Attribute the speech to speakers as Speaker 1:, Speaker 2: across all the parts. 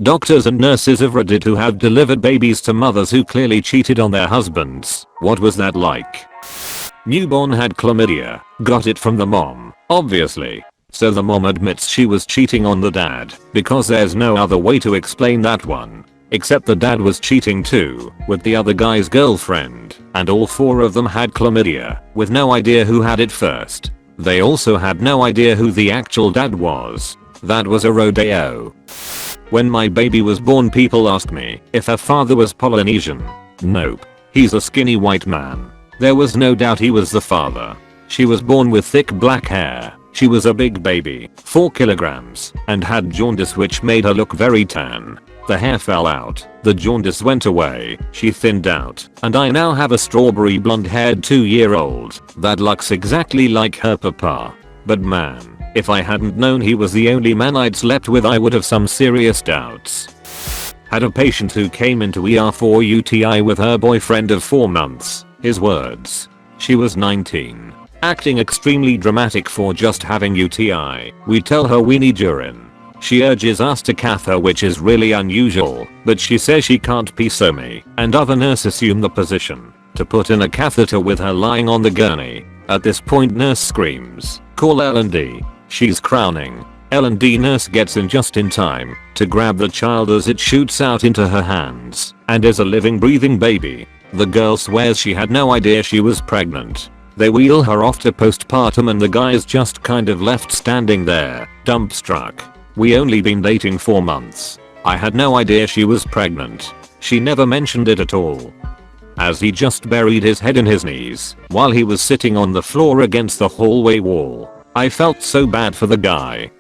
Speaker 1: Doctors and nurses of Reddit who have delivered babies to mothers who clearly cheated on their husbands. What was that like? Newborn had chlamydia. Got it from the mom, obviously. So the mom admits she was cheating on the dad, because there's no other way to explain that one. Except the dad was cheating too, with the other guy's girlfriend, and all 4 of them had chlamydia, with no idea who had it first. They also had no idea who the actual dad was. That was a rodeo. When my baby was born, people asked me if her father was Polynesian. Nope. He's a skinny white man. There was no doubt he was the father. She was born with thick black hair. She was a big baby, 4 kilograms, and had jaundice which made her look very tan. The hair fell out, the jaundice went away, she thinned out, and I now have a strawberry blonde haired 2-year-old that looks exactly like her papa. But man, if I hadn't known he was the only man I'd slept with, I would have some serious doubts. Had a patient who came into ER for UTI with her boyfriend of 4 months. His words. She was 19. Acting extremely dramatic for just having UTI. We tell her we need urine. She urges us to cath her, which is really unusual, but she says she can't pee, so me and other nurse assume the position to put in a catheter with her lying on the gurney. At this point nurse screams, "Call L&D." She's crowning. L&D nurse gets in just in time to grab the child as it shoots out into her hands and is a living breathing baby. The girl swears she had no idea she was pregnant. They wheel her off to postpartum and the guy is just kind of left standing there, dumbstruck. We only been dating 4 months. I had no idea she was pregnant. She never mentioned it at all. As he just buried his head in his knees while he was sitting on the floor against the hallway wall. I felt so bad for the guy.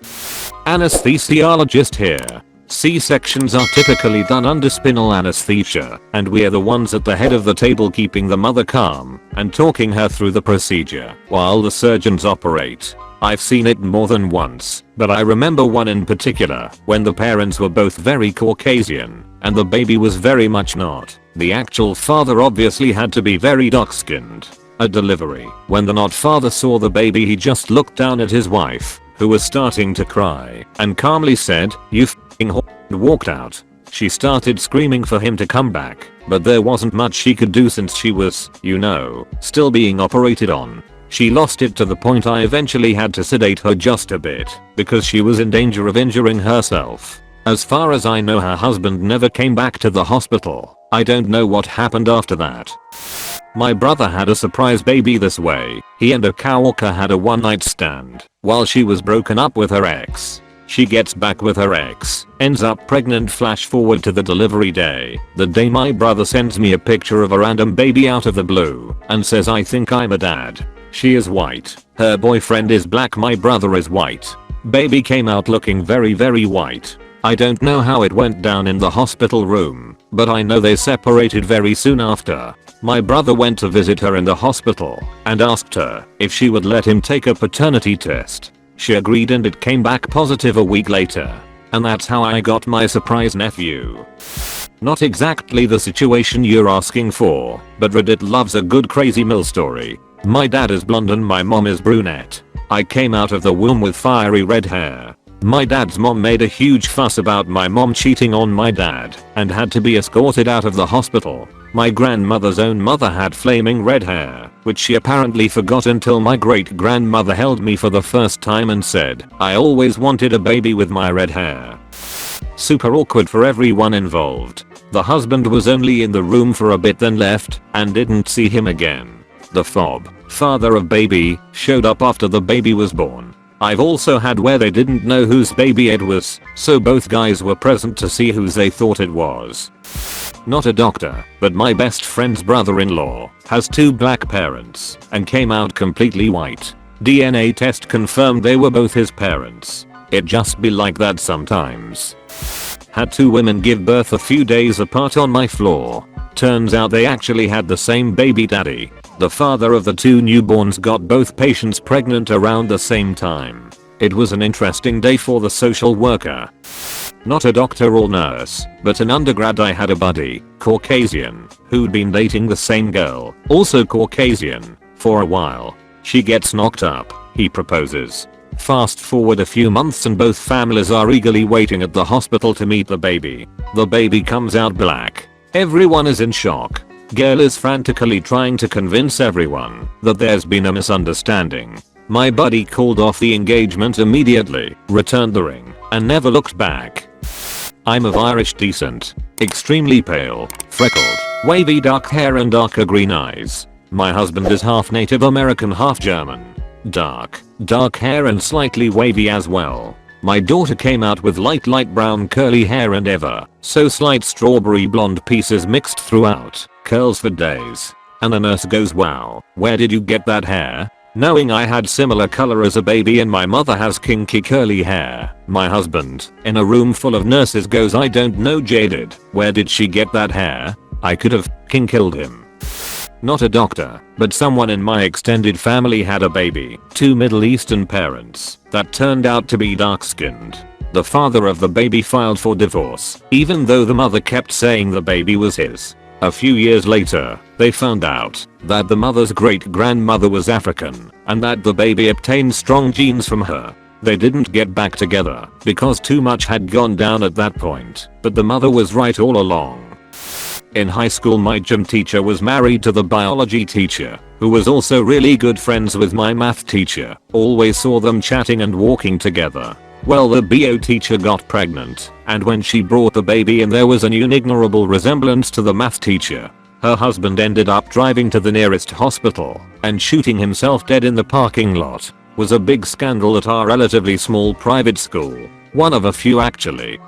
Speaker 1: Anesthesiologist here. C-sections are typically done under spinal anesthesia, and we're the ones at the head of the table keeping the mother calm and talking her through the procedure while the surgeons operate. I've seen it more than once, but I remember one in particular when the parents were both very Caucasian and the baby was very much not. The actual father obviously had to be very dark-skinned. At delivery, when the not father saw the baby, he just looked down at his wife, who was starting to cry, and calmly said, "You f***ing whore," and walked out. She started screaming for him to come back, but there wasn't much she could do since she was, you know, still being operated on. She lost it to the point I eventually had to sedate her just a bit, because she was in danger of injuring herself. As far as I know, her husband never came back to the hospital. I don't know what happened after that. My brother had a surprise baby this way. He and a coworker had a one-night stand while she was broken up with her ex. She gets back with her ex, ends up pregnant. Flash forward to the delivery day. The day my brother sends me a picture of a random baby out of the blue and says, "I think I'm a dad." She is white. Her boyfriend is black. My brother is white. Baby came out looking very white. I don't know how it went down in the hospital room, but I know they separated very soon after. My brother went to visit her in the hospital and asked her if she would let him take a paternity test. She agreed and it came back positive a week later. And that's how I got my surprise nephew. Not exactly the situation you're asking for, but Reddit loves a good crazy mill story. My dad is blonde and my mom is brunette. I came out of the womb with fiery red hair. My dad's mom made a huge fuss about my mom cheating on my dad and had to be escorted out of the hospital. My grandmother's own mother had flaming red hair, which she apparently forgot until my great grandmother held me for the first time and said, "I always wanted a baby with my red hair." Super awkward for everyone involved. The husband was only in the room for a bit then left and didn't see him again. The father of baby, showed up after the baby was born. I've also had where they didn't know whose baby it was, so both guys were present to see whose they thought it was. Not a doctor, but my best friend's brother-in-law has 2 black parents and came out completely white. DNA test confirmed they were both his parents. It just be like that sometimes. Had 2 women give birth a few days apart on my floor. Turns out they actually had the same baby daddy. The father of the 2 newborns got both patients pregnant around the same time. It was an interesting day for the social worker. Not a doctor or nurse, but an undergrad. I had a buddy, Caucasian, who'd been dating the same girl, also Caucasian, for a while. She gets knocked up, he proposes. Fast forward a few months and both families are eagerly waiting at the hospital to meet the baby. The baby comes out black. Everyone is in shock. Girl is frantically trying to convince everyone that there's been a misunderstanding. My buddy called off the engagement immediately, returned the ring, and never looked back. I'm of Irish descent. Extremely pale, freckled, wavy dark hair and darker green eyes. My husband is half Native American, half German. Dark hair and slightly wavy as well. My daughter came out with light brown curly hair and ever so slight strawberry blonde pieces mixed throughout, curls for days. And the nurse goes, "Wow, where did you get that hair?" Knowing I had similar color as a baby and my mother has kinky curly hair. My husband, in a room full of nurses, goes, "I don't know, jaded. Where did she get that hair?" I could have killed him. Not a doctor, but someone in my extended family had a baby, 2 Middle Eastern parents, that turned out to be dark skinned. The father of the baby filed for divorce, even though the mother kept saying the baby was his. A few years later, they found out that the mother's great-grandmother was African and that the baby obtained strong genes from her. They didn't get back together because too much had gone down at that point, but the mother was right all along. In high school, my gym teacher was married to the biology teacher, who was also really good friends with my math teacher. Always saw them chatting and walking together. Well, the BO teacher got pregnant, and when she brought the baby in there was an unignorable resemblance to the math teacher. Her husband ended up driving to the nearest hospital and shooting himself dead in the parking lot. Was a big scandal at our relatively small private school. One of a few actually.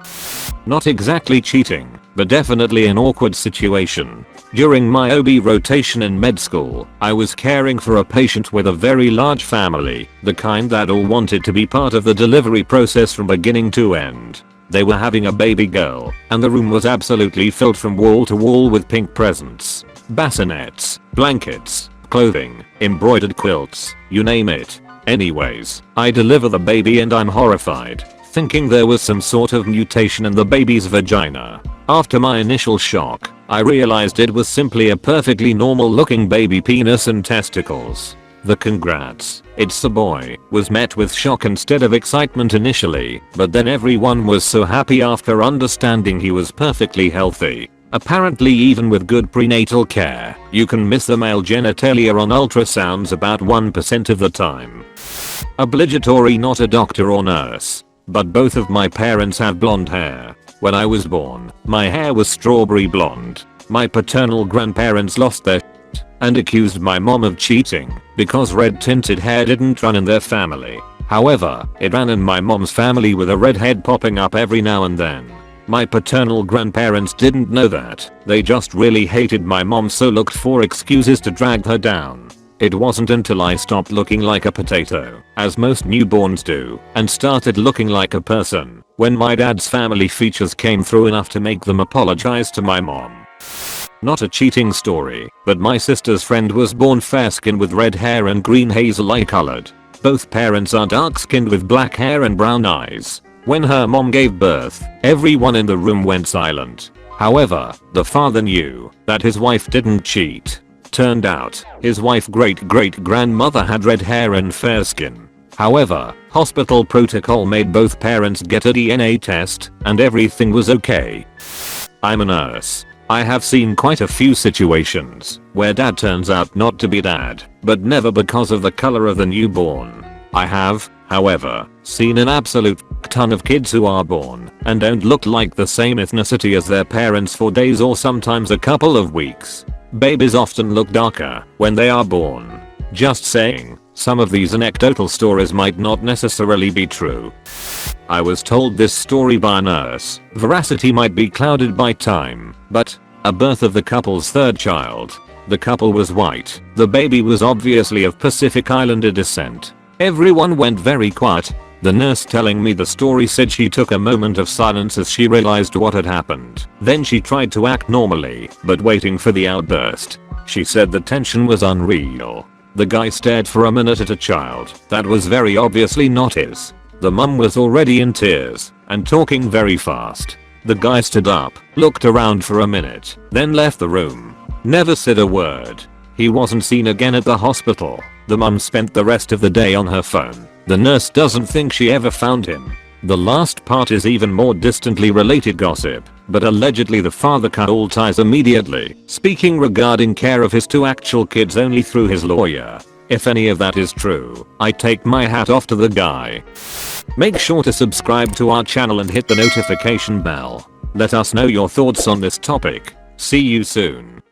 Speaker 1: Not exactly cheating, but definitely an awkward situation. During my OB rotation in med school, I was caring for a patient with a very large family, the kind that all wanted to be part of the delivery process from beginning to end. They were having a baby girl, and the room was absolutely filled from wall to wall with pink presents, bassinets, blankets, clothing, embroidered quilts, you name it. Anyways, I deliver the baby and I'm horrified, thinking there was some sort of mutation in the baby's vagina. After my initial shock, I realized it was simply a perfectly normal looking baby penis and testicles. The "congrats, it's a boy" was met with shock instead of excitement initially, but then everyone was so happy after understanding he was perfectly healthy. Apparently, even with good prenatal care, you can miss the male genitalia on ultrasounds about 1% of the time. Obligatory, not a doctor or nurse, but both of my parents have blonde hair. When I was born, my hair was strawberry blonde. My paternal grandparents lost their shit and accused my mom of cheating because red tinted hair didn't run in their family. However, it ran in my mom's family, with a red head popping up every now and then. My paternal grandparents didn't know that. They just really hated my mom, so looked for excuses to drag her down. It wasn't until I stopped looking like a potato, as most newborns do, and started looking like a person, when my dad's family features came through enough to make them apologize to my mom. Not a cheating story, but my sister's friend was born fair-skinned with red hair and green hazel eye colored. Both parents are dark-skinned with black hair and brown eyes. When her mom gave birth, everyone in the room went silent. However, the father knew that his wife didn't cheat. Turned out, his wife's great-great-grandmother had red hair and fair skin. However, hospital protocol made both parents get a DNA test, and everything was okay. I'm a nurse. I have seen quite a few situations where dad turns out not to be dad, but never because of the color of the newborn. I have, however, seen an absolute ton of kids who are born and don't look like the same ethnicity as their parents for days or sometimes a couple of weeks. Babies often look darker when they are born. Just saying, some of these anecdotal stories might not necessarily be true. I was told this story by a nurse. Veracity might be clouded by time, but a birth of the couple's third child. The couple was white. The baby was obviously of Pacific Islander descent. Everyone went very quiet. The nurse telling me the story said she took a moment of silence as she realized what had happened. Then she tried to act normally, but waiting for the outburst. She said the tension was unreal. The guy stared for a minute at a child that was very obviously not his. The mum was already in tears and talking very fast. The guy stood up, looked around for a minute, then left the room. Never said a word. He wasn't seen again at the hospital. The mum spent the rest of the day on her phone. The nurse doesn't think she ever found him. The last part is even more distantly related gossip, but allegedly the father cut all ties immediately, speaking regarding care of his 2 actual kids only through his lawyer. If any of that is true, I take my hat off to the guy. Make sure to subscribe to our channel and hit the notification bell. Let us know your thoughts on this topic. See you soon.